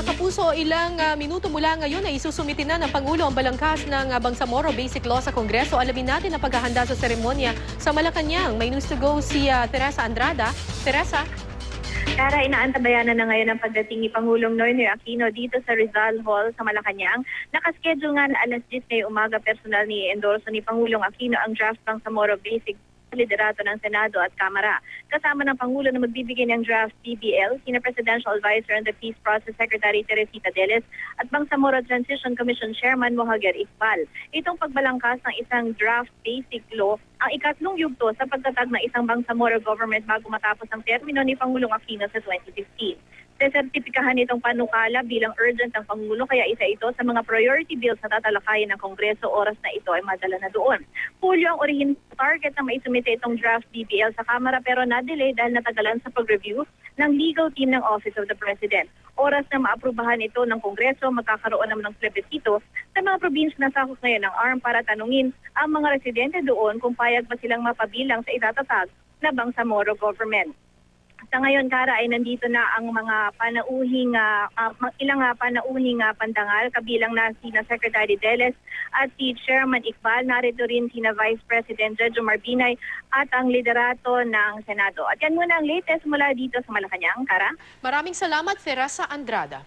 Mga kapuso, ilang minuto mula ngayon ay isusumitin na ng Pangulo ang balangkas ng Bangsamoro Basic Law sa Kongreso. Alamin natin ang paghahanda sa seremonya sa Malacanang. May news to go si Teresa Andrada. Teresa? Kara, inaantabayanan na ngayon ang pagdating ni Pangulong Noynoy Aquino dito sa Rizal Hall sa Malacanang. Nakaschedule nga na alas 10 ngayong umaga, personal ni endorso ni Pangulong Aquino ang draft ng Bangsamoro Basic liderato ng Senado at Kamara. Kasama ng Pangulo na magbibigay ng draft BBL, sina Presidential Advisor on the Peace Process Secretary Teresita Deles at Bangsamoro Transition Commission Chairman Mohaguer Iqbal. Itong pagbalangkas ng isang draft basic law ang ikatlong yugto sa pagtatag ng isang Bangsamoro government bago matapos ang termino ni Pangulong Aquino sa 2015. Sesertipikahan itong panukala bilang urgent ng Pangulo kaya isa ito sa mga priority bills na tatalakayin ng Kongreso oras na ito ay madala na doon. Hulyo ang original target na maisumite itong draft BBL sa Kamara pero na-delay dahil natagalan sa pag-review ng legal team ng Office of the President. Oras na maaprubahan ito ng Kongreso, magkakaroon naman ng plebisito sa mga probinsya na sakop ngayon ng ARM para tanungin ang mga residente doon kung payag ba silang mapabilang sa itatatag na Bangsamoro government. Sa ngayon, Kara, ay nandito na ang mga ilang panauhing pandangal, kabilang na sina Secretary Deles at si Chairman Iqbal. Narito rin sina Vice President Jojo Marbinay at ang liderato ng Senado. At yan muna ang latest mula dito sa Malacanang, Kara. Maraming salamat, Teresa Andrada.